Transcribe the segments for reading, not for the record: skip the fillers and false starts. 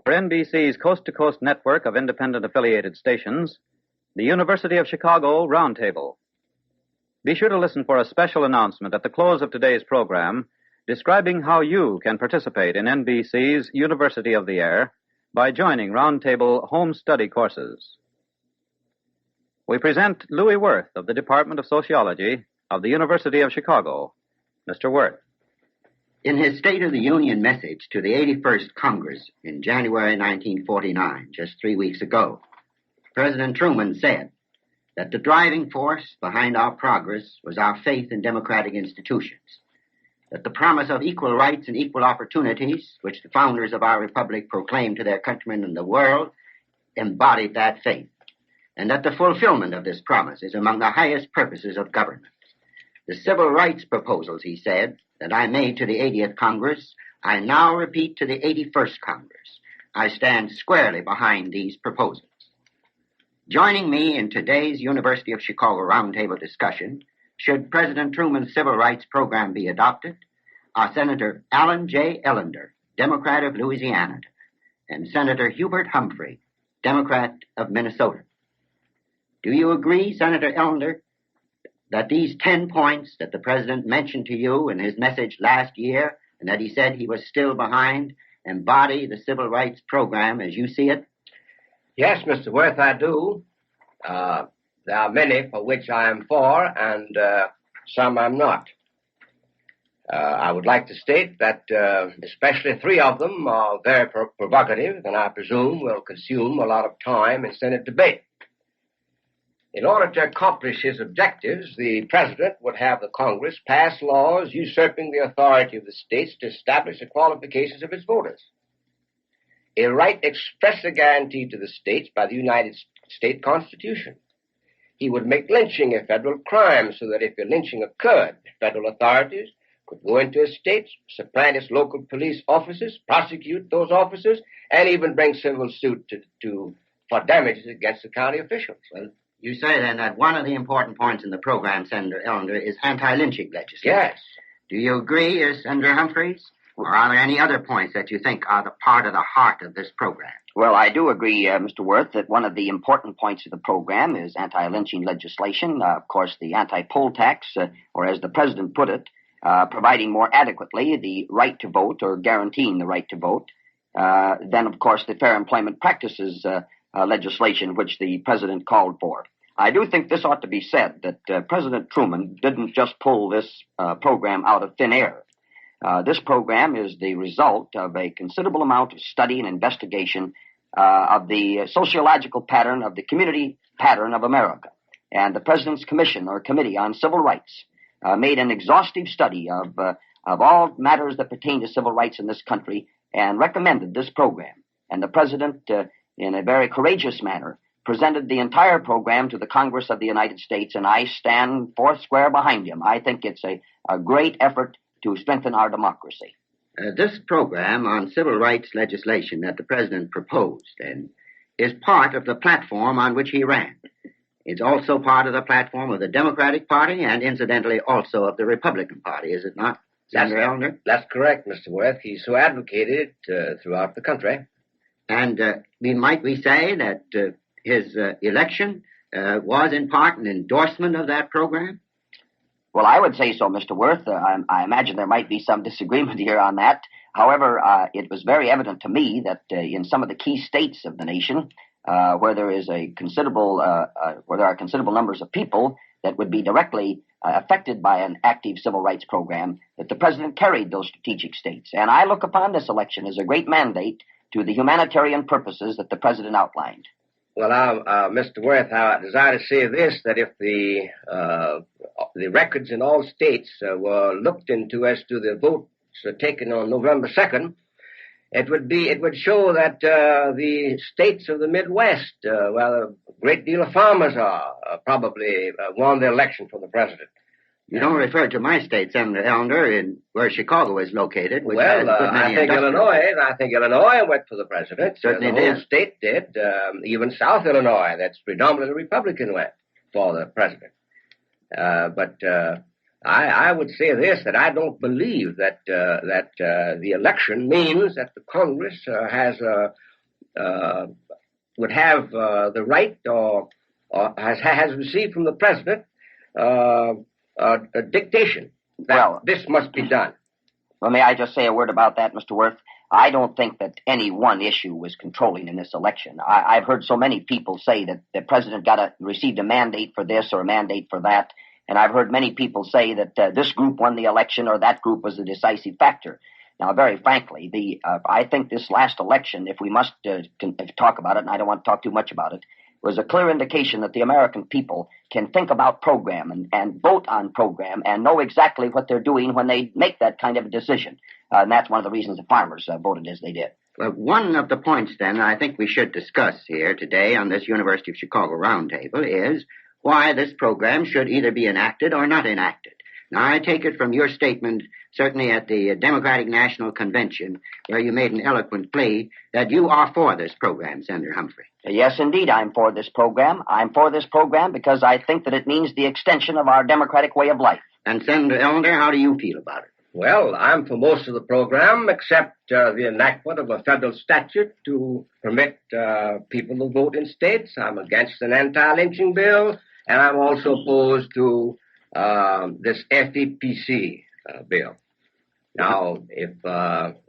For NBC's coast-to-coast network of independent affiliated stations, the University of Chicago Roundtable. Be sure to listen for a special announcement at the close of today's program describing how you can participate in NBC's University of the Air by joining Roundtable home study courses. We present Louis Wirth of the Department of Sociology of the University of Chicago. Mr. Wirth. In his State of the Union message to the 81st Congress in January 1949, just 3 weeks ago, President Truman said that the driving force behind our progress was our faith in democratic institutions, that the promise of equal rights and equal opportunities, which the founders of our republic proclaimed to their countrymen in the world, embodied that faith, and that the fulfillment of this promise is among the highest purposes of government. The civil rights proposals, he said, that I made to the 80th Congress, I now repeat to the 81st Congress. I stand squarely behind these proposals. Joining me in today's University of Chicago Roundtable discussion, should President Truman's civil rights program be adopted, are Senator Alan J. Ellender, Democrat of Louisiana, and Senator Hubert Humphrey, Democrat of Minnesota. Do you agree, Senator Ellender, that these 10 points that the President mentioned to you in his message last year, and that he said he was still behind, embody the civil rights program as you see it? Yes, Mr. Wirth, I do. There are many for which I am for, and some I'm not. I would like to state that especially 3 of them are very provocative, and I presume will consume a lot of time in Senate debate. In order to accomplish his objectives, the President would have the Congress pass laws usurping the authority of the states to establish the qualifications of its voters. A right expressly guaranteed to the states by the United States Constitution. He would make lynching a federal crime so that if a lynching occurred, federal authorities could go into a state, supplant its local police officers, prosecute those officers, and even bring civil suit for damages against the county officials. Well, you say then that one of the important points in the program, Senator Ellender, is anti-lynching legislation. Yes. Do you agree, Senator Humphreys? Or are there any other points that you think are the part of the heart of this program? Well, I do agree, Mr. Wirth, that one of the important points of the program is anti-lynching legislation. Of course, the anti-poll tax, or as the President put it, providing more adequately the right to vote or guaranteeing the right to vote. Then, of course, the Fair Employment Practices legislation, which the President called for. I do think this ought to be said, that President Truman didn't just pull this program out of thin air. This program is the result of a considerable amount of study and investigation of the sociological pattern of the community pattern of America. And the President's Commission or Committee on Civil Rights made an exhaustive study of all matters that pertain to civil rights in this country and recommended this program. And the President, in a very courageous manner, presented the entire program to the Congress of the United States, and I stand foursquare behind him. I think it's a great effort to strengthen our democracy. This program on civil rights legislation that the President proposed and is part of the platform on which he ran. It's also part of the platform of the Democratic Party and, incidentally, also of the Republican Party, is it not, Senator Ellender? That's correct, Mr. Wirth. He so advocated it throughout the country. And might we say that his election was in part an endorsement of that program? Well, I would say so, Mr. Wirth. I imagine there might be some disagreement here on that. However, it was very evident to me that in some of the key states of the nation, where there is a considerable, where there are considerable numbers of people that would be directly affected by an active civil rights program, that the President carried those strategic states. And I look upon this election as a great mandate to the humanitarian purposes that the President outlined. Well, Mr. Wirth, I desire to say this, that if the records in all states were looked into as to the votes taken on November 2nd, it would show that the states of the Midwest, where a great deal of farmers are, probably won the election for the President. You don't refer to my state, Senator Ellender, where Chicago is located. Which well, I think Illinois went for the President. Certainly the whole state did. Even South Illinois, that's predominantly Republican, went for the President. But I would say this, that I don't believe that the election means that the Congress would have the right or has received from the President a dictation that this must be done. Well, may I just say a word about that, Mr. Wirth? I don't think that any one issue was controlling in this election. I've heard so many people say that the President received a mandate for this or a mandate for that. And I've heard many people say that this group won the election or that group was a decisive factor. Now, very frankly, I think this last election, if we must talk about it, and I don't want to talk too much about it, was a clear indication that the American people can think about program and vote on program and know exactly what they're doing when they make that kind of a decision. And that's one of the reasons the farmers voted as they did. Well, one of the points, then, I think we should discuss here today on this University of Chicago Roundtable is why this program should either be enacted or not enacted. Now, I take it from your statement, certainly at the Democratic National Convention, where you made an eloquent plea, that you are for this program, Senator Humphrey. Yes, indeed, I'm for this program. I'm for this program because I think that it means the extension of our democratic way of life. And Senator Ellender, how do you feel about it? Well, I'm for most of the program, except the enactment of a federal statute to permit people to vote in states. I'm against an anti-lynching bill, and I'm also opposed to this FEPC bill. Now, if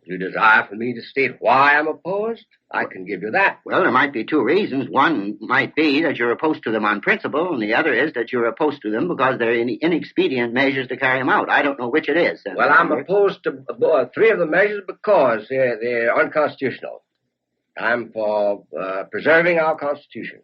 you desire for me to state why I'm opposed, I can give you that. Well, there might be two reasons. One might be that you're opposed to them on principle, and the other is that you're opposed to them because they're inexpedient measures to carry them out. I don't know which it is. Well, I'm opposed to three of the measures because they're unconstitutional. I'm for preserving our Constitution.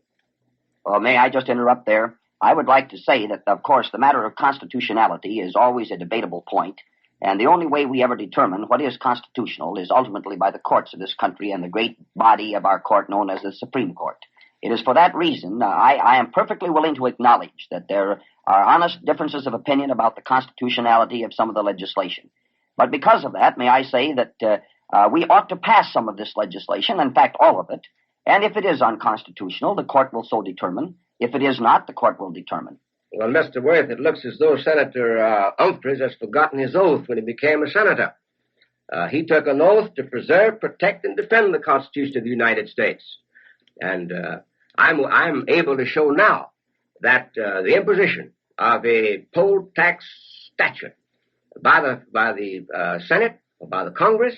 Well, may I just interrupt there? I would like to say that, of course, the matter of constitutionality is always a debatable point, and the only way we ever determine what is constitutional is ultimately by the courts of this country and the great body of our court known as the Supreme Court. It is for that reason I am perfectly willing to acknowledge that there are honest differences of opinion about the constitutionality of some of the legislation. But because of that, may I say that we ought to pass some of this legislation, in fact, all of it, and if it is unconstitutional, the court will so determine. If it is not, the court will determine. Well, Mr. Wirth, it looks as though Senator Humphrey has forgotten his oath when he became a senator. He took an oath to preserve, protect, and defend the Constitution of the United States. And I'm able to show now that the imposition of a poll tax statute by the Senate or by the Congress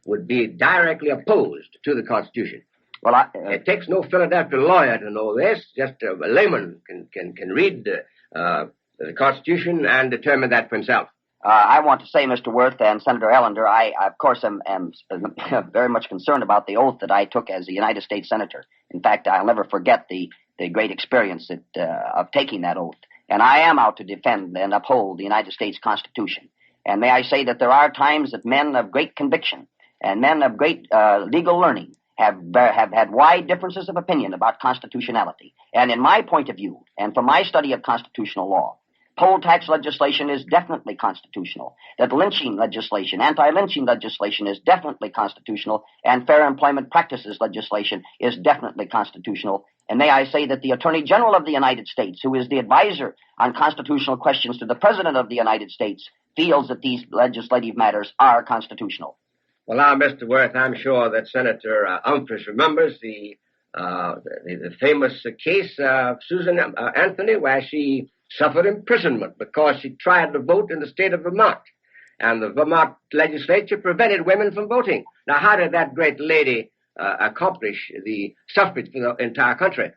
would be directly opposed to the Constitution. Well, it takes no Philadelphia lawyer to know this. Just a layman can read the Constitution and determine that for himself. I want to say, Mr. Wirth and Senator Ellender, I of course, am very much concerned about the oath that I took as a United States Senator. In fact, I'll never forget the great experience of taking that oath. And I am out to defend and uphold the United States Constitution. And may I say that there are times that men of great conviction and men of great legal learning have had wide differences of opinion about constitutionality. And in my point of view, and from my study of constitutional law, poll tax legislation is definitely constitutional. That lynching legislation, anti-lynching legislation is definitely constitutional, and fair employment practices legislation is definitely constitutional. And may I say that the Attorney General of the United States, who is the advisor on constitutional questions to the President of the United States, feels that these legislative matters are constitutional. Well, now, Mr. Wirth, I'm sure that Senator Humphrey remembers the famous case of Susan Anthony, where she suffered imprisonment because she tried to vote in the state of Vermont. And the Vermont legislature prevented women from voting. Now, how did that great lady accomplish the suffrage for the entire country?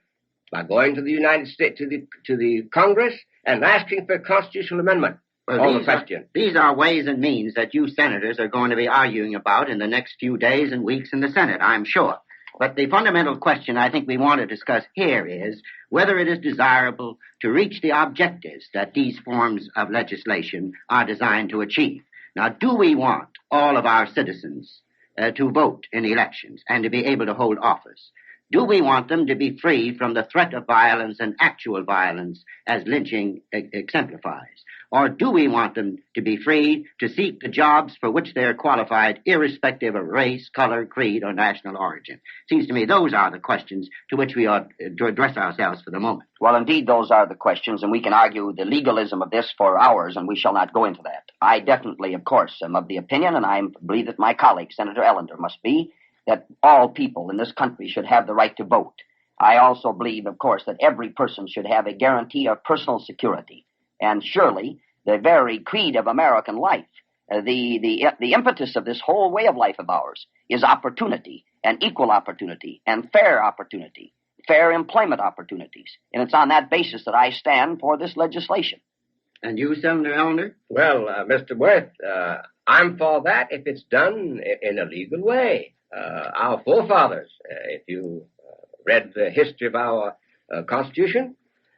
By going to the United States, to the Congress, and asking for a constitutional amendment. Well, these are ways and means that you senators are going to be arguing about in the next few days and weeks in the Senate, I'm sure. But the fundamental question I think we want to discuss here is whether it is desirable to reach the objectives that these forms of legislation are designed to achieve. Now, do we want all of our citizens to vote in elections and to be able to hold office? Do we want them to be free from the threat of violence and actual violence as lynching exemplifies? Or do we want them to be free to seek the jobs for which they are qualified, irrespective of race, color, creed, or national origin? Seems to me those are the questions to which we ought to address ourselves for the moment. Well, indeed, those are the questions, and we can argue the legalism of this for hours, and we shall not go into that. I definitely, of course, am of the opinion, and I believe that my colleague, Senator Ellender, must be, that all people in this country should have the right to vote. I also believe, of course, that every person should have a guarantee of personal security. And surely, the very creed of American life, the impetus of this whole way of life of ours is opportunity, and equal opportunity, and fair opportunity, fair employment opportunities. And it's on that basis that I stand for this legislation. And you, Senator Ellender? Well, Mr. Wirth, I'm for that if it's done in a legal way. Our forefathers, if you read the history of our Constitution,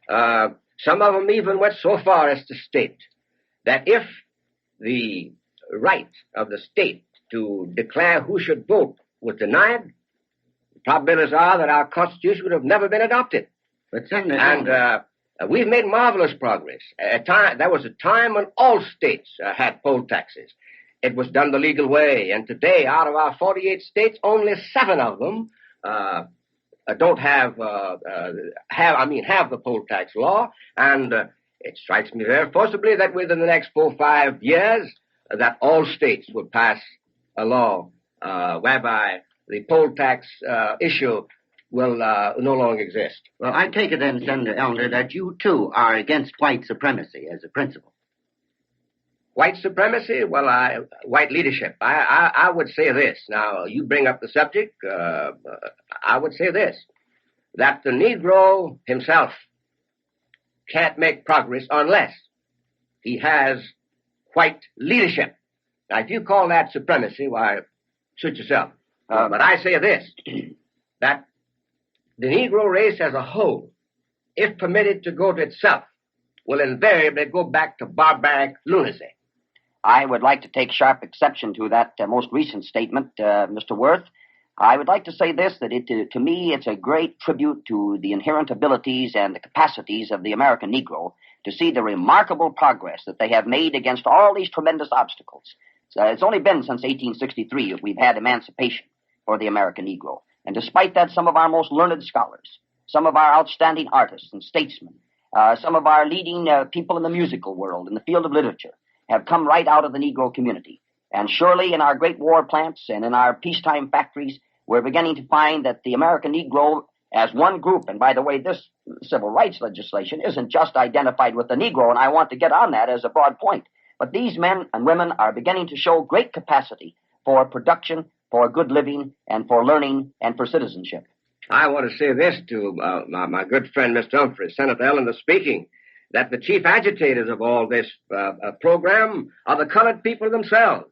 some of them even went so far as to state that if the right of the state to declare who should vote was denied, the probabilities are that our Constitution would have never been adopted. But Senator, and we've made marvelous progress. There was a time when all states had poll taxes. It was done the legal way, and today, out of our 48 states, only 7 of them don't have the poll tax law, and it strikes me very forcibly that within the next 4 or 5 years, that all states will pass a law whereby the poll tax issue will no longer exist. Well, I take it then, Senator Ellender, that you too are against white supremacy as a principle. White supremacy? Well, white leadership. I would say this. Now, you bring up the subject. I would say this, that the Negro himself can't make progress unless he has white leadership. Now, if you call that supremacy, why, suit yourself. But I say this, that the Negro race as a whole, if permitted to go to itself, will invariably go back to barbaric lunacy. I would like to take sharp exception to that most recent statement, Mr. Wirth. I would like to say this, that to me, it's a great tribute to the inherent abilities and the capacities of the American Negro to see the remarkable progress that they have made against all these tremendous obstacles. It's only been since 1863 that we've had emancipation for the American Negro. And despite that, some of our most learned scholars, some of our outstanding artists and statesmen, some of our leading people in the musical world, in the field of literature, have come right out of the Negro community. And surely in our great war plants and in our peacetime factories, we're beginning to find that the American Negro as one group, and by the way, this civil rights legislation isn't just identified with the Negro, and I want to get on that as a broad point. But these men and women are beginning to show great capacity for production, for good living, and for learning, and for citizenship. I want to say this to my good friend, Mr. Humphrey, Senator Ellender speaking, that the chief agitators of all this program are the colored people themselves.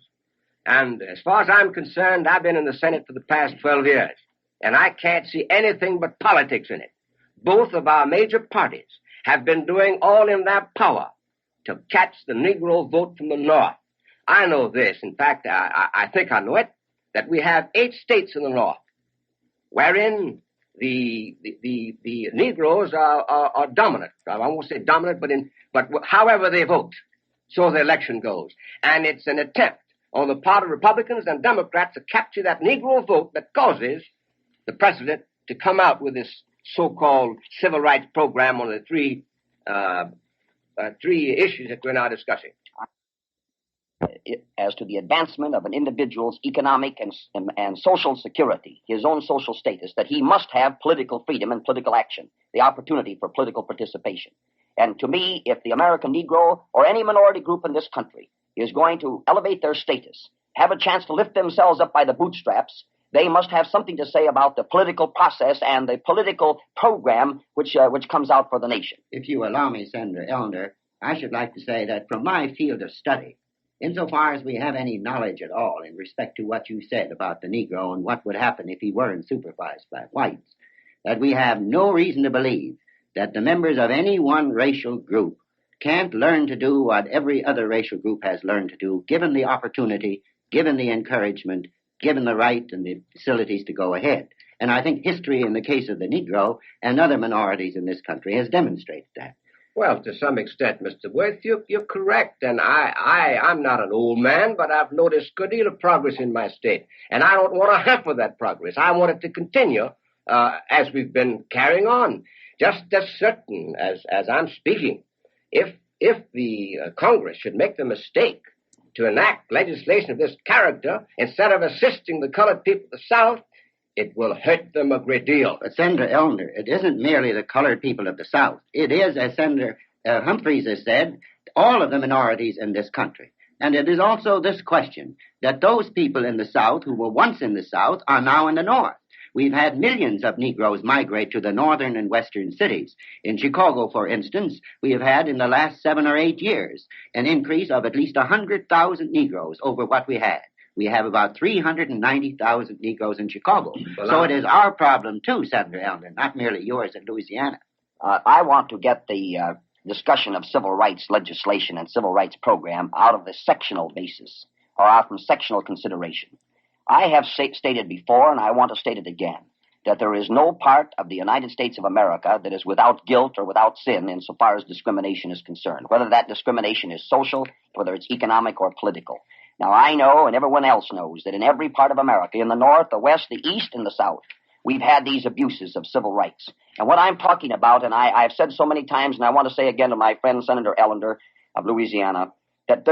And as far as I'm concerned, I've been in the Senate for the past 12 years, and I can't see anything but politics in it. Both of our major parties have been doing all in their power to catch the Negro vote from the North. I know this. In fact, I think I know it, that we have 8 states in the North wherein the Negroes are dominant. I won't say dominant, but however they vote, so the election goes. And it's an attempt on the part of Republicans and Democrats to capture that Negro vote that causes the president to come out with this so-called civil rights program on the three issues that we're now discussing. As to the advancement of an individual's economic and social security, his own social status, that he must have political freedom and political action, the opportunity for political participation. And to me, if the American Negro or any minority group in this country is going to elevate their status, have a chance to lift themselves up by the bootstraps, they must have something to say about the political process and the political program which comes out for the nation. If you allow me, Senator Ellender, I should like to say that from my field of study, insofar as we have any knowledge at all in respect to what you said about the Negro and what would happen if he weren't supervised by whites, that we have no reason to believe that the members of any one racial group can't learn to do what every other racial group has learned to do, given the opportunity, given the encouragement, given the right and the facilities to go ahead. And I think history in the case of the Negro and other minorities in this country has demonstrated that. Well, to some extent, Mr. Wirth, you're correct. And I'm not an old man, but I've noticed a good deal of progress in my state. And I don't want a half of that progress. I want it to continue as we've been carrying on. Just as certain as I'm speaking, if the Congress should make the mistake to enact legislation of this character, instead of assisting the colored people of the South, it will hurt them a great deal. But Senator Ellender, it isn't merely the colored people of the South. It is, as Senator Humphrey has said, all of the minorities in this country. And it is also this question that those people in the South who were once in the South are now in the North. We've had millions of Negroes migrate to the northern and western cities. In Chicago, for instance, we have had in the last 7 or 8 years an increase of at least 100,000 Negroes over what we had. We have about 390,000 Negroes in Chicago. Well, so it is our problem, too, Senator Ellender, not merely yours in Louisiana. I want to get the discussion of civil rights legislation and civil rights program out of the sectional basis, or out from sectional consideration. I have stated before, and I want to state it again, that there is no part of the United States of America that is without guilt or without sin insofar as discrimination is concerned, whether that discrimination is social, whether it's economic or political. Now, I know, and everyone else knows, that in every part of America, in the North, the West, the East, and the South, we've had these abuses of civil rights. And what I'm talking about, and I've said so many times, and I want to say again to my friend Senator Ellender of Louisiana, that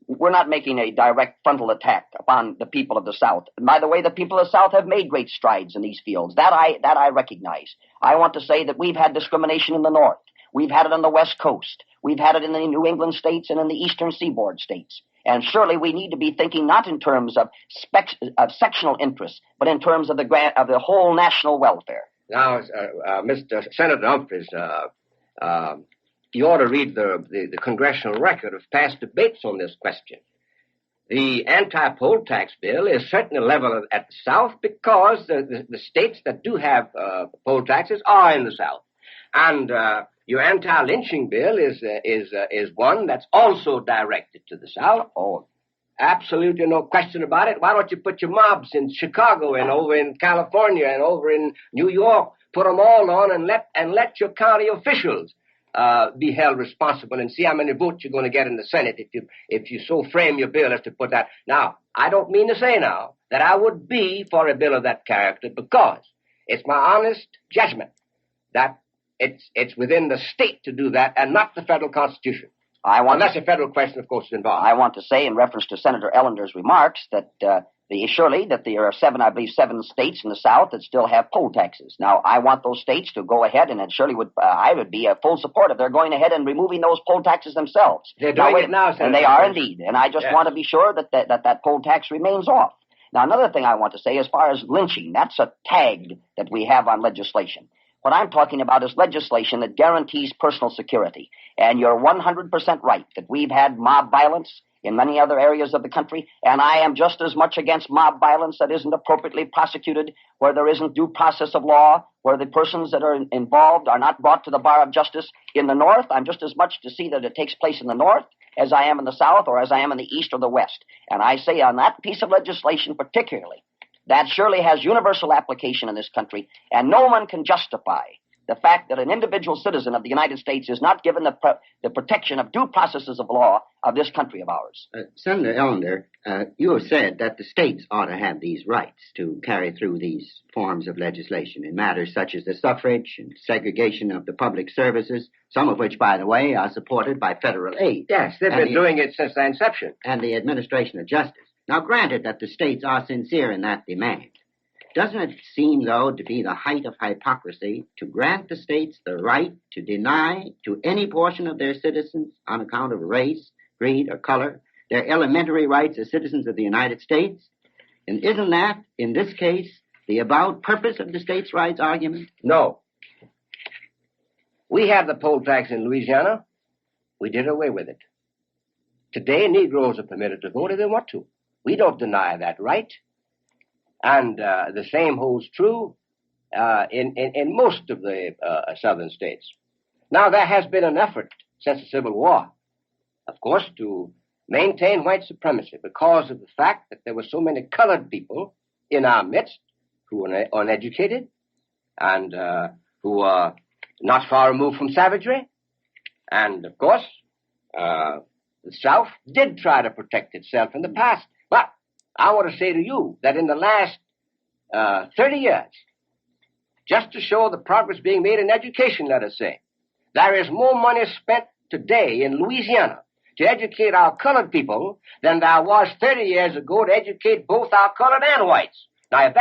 we're not making a direct frontal attack upon the people of the South. And by the way, the people of the South have made great strides in these fields. That I recognize. I want to say that we've had discrimination in the North. We've had it on the West Coast. We've had it in the New England states and in the Eastern Seaboard states. And surely we need to be thinking not in terms of sectional interests, but in terms of the whole national welfare. Now, Mr. Senator Humphreys, you ought to read the congressional record of past debates on this question. The anti-poll tax bill is certainly level at the South because the states that do have poll taxes are in the South. And your anti-lynching bill is one that's also directed to the South. Oh, absolutely no question about it. Why don't you put your mobs in Chicago and over in California and over in New York, put them all on and let your county officials be held responsible and see how many votes you're going to get in the Senate if you so frame your bill as to put that. Now, I don't mean to say now that I would be for a bill of that character because it's my honest judgment that it's within the state to do that and not the federal Constitution. Unless a federal question, of course, is involved. I want to say in reference to Senator Ellender's remarks that surely there are 7 states in the South that still have poll taxes. Now, I want those states to go ahead, and it surely I would be a full support if they're going ahead and removing those poll taxes themselves. They're doing it now, Senator. And they are indeed. And I just want to be sure that poll tax remains off. Now, another thing I want to say as far as lynching, that's a tag that we have on legislation. What I'm talking about is legislation that guarantees personal security. And you're 100% right that we've had mob violence in many other areas of the country, and I am just as much against mob violence that isn't appropriately prosecuted, where there isn't due process of law, where the persons that are involved are not brought to the bar of justice. In the North, I'm just as much to see that it takes place in the North as I am in the South or as I am in the East or the West. And I say on that piece of legislation particularly, that surely has universal application in this country, and no one can justify the fact that an individual citizen of the United States is not given the protection of due processes of law of this country of ours. Senator Ellender, you have said that the states ought to have these rights to carry through these forms of legislation in matters such as the suffrage and segregation of the public services, some of which, by the way, are supported by federal aid. Yes, they've been doing it since their inception. And the administration of justice. Now, granted that the states are sincere in that demand, doesn't it seem, though, to be the height of hypocrisy to grant the states the right to deny to any portion of their citizens on account of race, creed, or color their elementary rights as citizens of the United States? And isn't that, in this case, the avowed purpose of the states' rights argument? No. We have the poll tax in Louisiana. We did away with it. Today, Negroes are permitted to vote if they want to. We don't deny that right. And the same holds true in most of the southern states. Now, there has been an effort since the Civil War, of course, to maintain white supremacy because of the fact that there were so many colored people in our midst who are uneducated and who are not far removed from savagery. And, of course, the South did try to protect itself in the past. But I want to say to you that in the last 30 years, just to show the progress being made in education, let us say, there is more money spent today in Louisiana to educate our colored people than there was 30 years ago to educate both our colored and whites. Now, if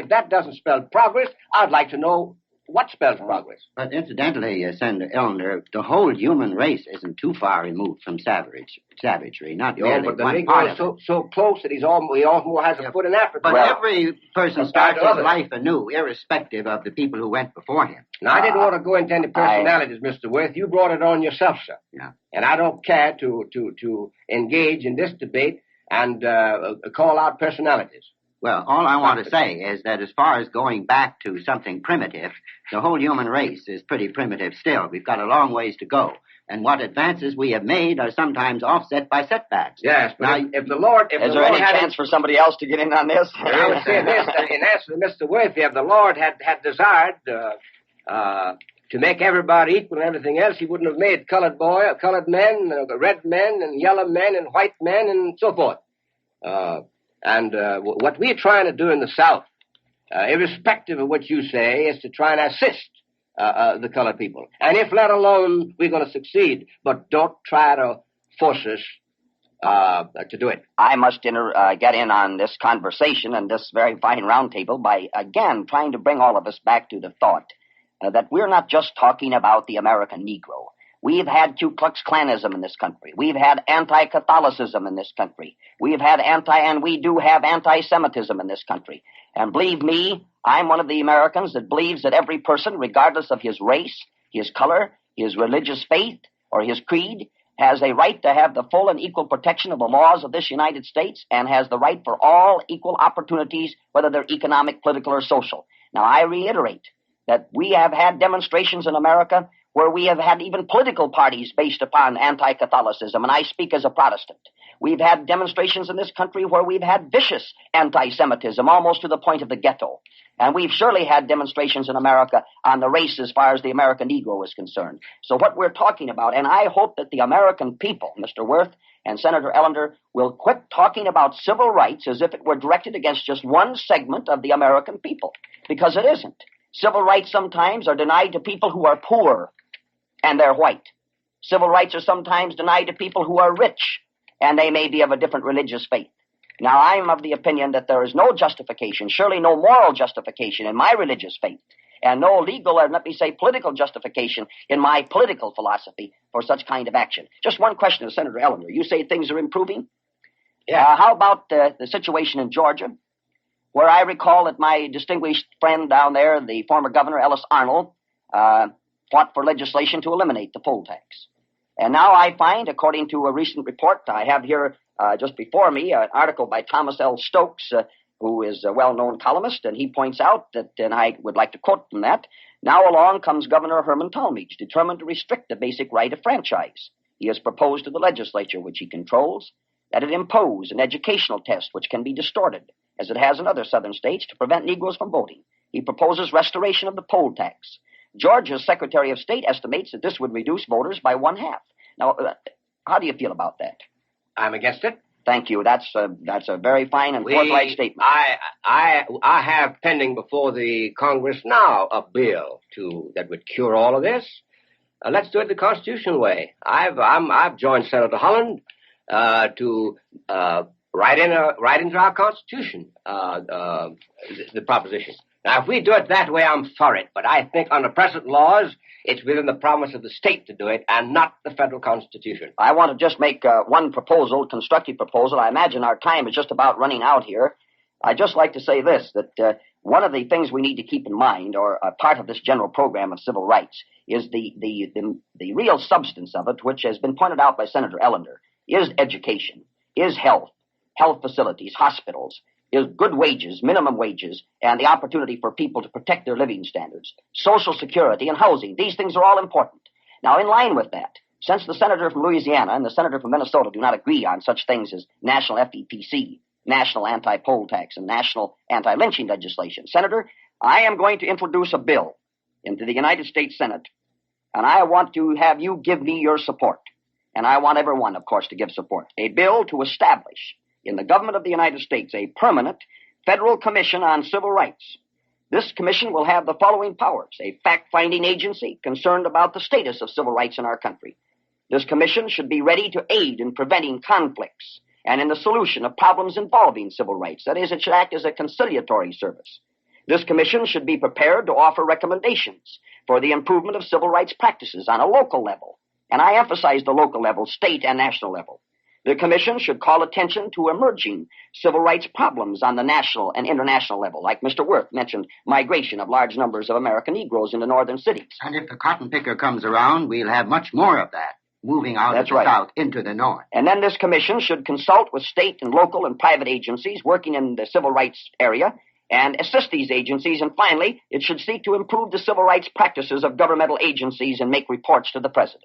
that doesn't spell progress, I'd like to know what spells progress. But incidentally, Senator Ellender, the whole human race isn't too far removed from savagery. Not Yeah, only but the one Negro part is of it. so close that he almost has a foot in Africa. But every person starts his others. life anew, irrespective of the people who went before him. Now, I didn't want to go into any personalities, Mr. Wirth. You brought it on yourself, sir. Yeah. And I don't care to engage in this debate and call out personalities. Well, all I want to say is that as far as going back to something primitive, the whole human race is pretty primitive still. We've got a long ways to go. And what advances we have made are sometimes offset by setbacks. Yes, but now, if the Lord... Is there any chance for somebody else to get in on this? I would say this, in answer to Mr. Wirth, if the Lord had desired to make everybody equal and everything else, he wouldn't have made colored men, red men, and yellow men, and white men, and so forth. What we're trying to do in the South, irrespective of what you say, is to try and assist the colored people. And if let alone, we're going to succeed. But don't try to force us to do it. I must get in on this conversation and this very fine roundtable by, again, trying to bring all of us back to the thought that we're not just talking about the American Negro. We've had Ku Klux Klanism in this country. We've had anti-Catholicism in this country. We've had and we do have anti-Semitism in this country. And believe me, I'm one of the Americans that believes that every person, regardless of his race, his color, his religious faith, or his creed, has a right to have the full and equal protection of the laws of this United States and has the right for all equal opportunities, whether they're economic, political, or social. Now, I reiterate that we have had demonstrations in America where we have had even political parties based upon anti-Catholicism, and I speak as a Protestant. We've had demonstrations in this country where we've had vicious anti-Semitism, almost to the point of the ghetto. And we've surely had demonstrations in America on the race as far as the American Negro is concerned. So what we're talking about, and I hope that the American people, Mr. Wirth and Senator Ellender, will quit talking about civil rights as if it were directed against just one segment of the American people, because it isn't. Civil rights sometimes are denied to people who are poor and they're white. Civil rights are sometimes denied to people who are rich and they may be of a different religious faith. Now, I'm of the opinion that there is no justification, surely no moral justification in my religious faith, and no legal or, let me say, political justification in my political philosophy for such kind of action. Just one question to Senator Ellender. You say things are improving? Yeah. How about the situation in Georgia, where I recall that my distinguished friend down there, the former governor, Ellis Arnold, fought for legislation to eliminate the poll tax. And now I find, according to a recent report, I have here just before me an article by Thomas L. Stokes, who is a well-known columnist, and he points out that, and I would like to quote from that, now along comes Governor Herman Talmadge, determined to restrict the basic right of franchise. He has proposed to the legislature, which he controls, that it impose an educational test which can be distorted, as it has in other southern states, to prevent Negroes from voting. He proposes restoration of the poll tax. Georgia's Secretary of State estimates that this would reduce voters by 1/2. Now, how do you feel about that? I'm against it. Thank you. That's a very fine and forthright statement. I have pending before the Congress now a bill that would cure all of this. Let's do it the constitutional way. I've joined Senator Holland to write into our Constitution the proposition. Now, if we do it that way, I'm for it. But I think under present laws, it's within the province of the state to do it and not the federal Constitution. I want to just make one proposal, constructive proposal. I imagine our time is just about running out here. I'd just like to say this, that one of the things we need to keep in mind, or a part of this general program of civil rights, is the real substance of it, which has been pointed out by Senator Ellender, is education, is health facilities, hospitals, is good wages, minimum wages, and the opportunity for people to protect their living standards, Social Security and housing. These things are all important. Now, in line with that, since the senator from Louisiana and the senator from Minnesota do not agree on such things as national FEPC, national anti-poll tax and national anti-lynching legislation. Senator, I am going to introduce a bill into the United States Senate, and I want to have you give me your support. And I want everyone, of course, to give support. A bill to establish in the government of the United States a permanent federal commission on civil rights. This commission will have the following powers: a fact-finding agency concerned about the status of civil rights in our country. This commission should be ready to aid in preventing conflicts and in the solution of problems involving civil rights. That is, it should act as a conciliatory service. This commission should be prepared to offer recommendations for the improvement of civil rights practices on a local level. And I emphasize the local level, state and national level. The commission should call attention to emerging civil rights problems on the national and international level, like Mr. Wirth mentioned, migration of large numbers of American Negroes into northern cities. And if the cotton picker comes around, we'll have much more of that, moving out of the south into the north. And then this commission should consult with state and local and private agencies working in the civil rights area and assist these agencies. And finally, it should seek to improve the civil rights practices of governmental agencies and make reports to the president.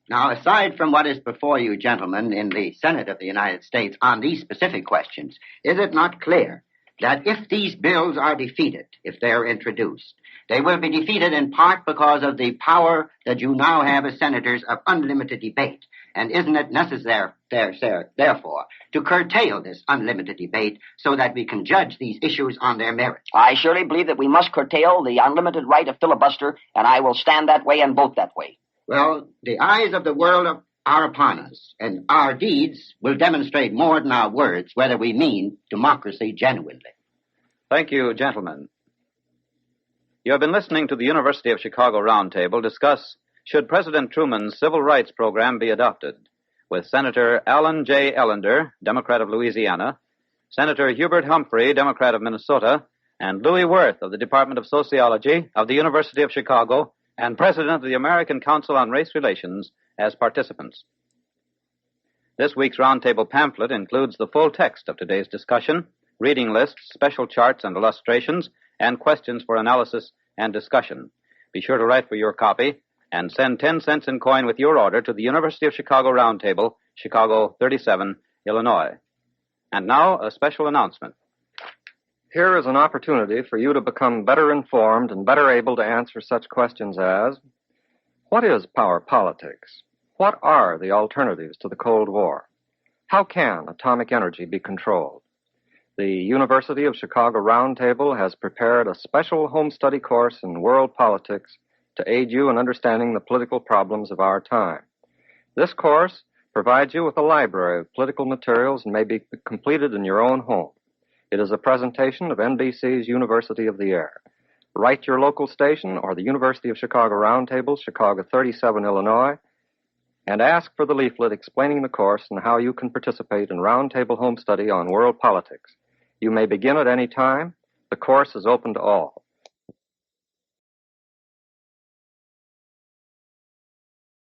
Now, aside from what is before you, gentlemen, in the Senate of the United States on these specific questions, is it not clear that if these bills are defeated, if they're introduced, they will be defeated in part because of the power that you now have as senators of unlimited debate? And isn't it necessary, therefore, to curtail this unlimited debate so that we can judge these issues on their merit? I surely believe that we must curtail the unlimited right of filibuster, and I will stand that way and vote that way. Well, the eyes of the world are upon us, and our deeds will demonstrate more than our words whether we mean democracy genuinely. Thank you, gentlemen. You have been listening to the University of Chicago Roundtable discuss should President Truman's civil rights program be adopted, with Senator Alan J. Ellender, Democrat of Louisiana, Senator Hubert Humphrey, Democrat of Minnesota, and Louis Wirth of the Department of Sociology of the University of Chicago, and President of the American Council on Race Relations as participants. This week's Roundtable pamphlet includes the full text of today's discussion, reading lists, special charts and illustrations, and questions for analysis and discussion. Be sure to write for your copy and send 10 cents in coin with your order to the University of Chicago Roundtable, Chicago 37, Illinois. And now, a special announcement. Here is an opportunity for you to become better informed and better able to answer such questions as, what is power politics? What are the alternatives to the Cold War? How can atomic energy be controlled? The University of Chicago Roundtable has prepared a special home study course in world politics to aid you in understanding the political problems of our time. This course provides you with a library of political materials and may be completed in your own home. It is a presentation of NBC's University of the Air. Write your local station or the University of Chicago Roundtable, Chicago 37, Illinois, and ask for the leaflet explaining the course and how you can participate in Roundtable Home Study on world politics. You may begin at any time. The course is open to all.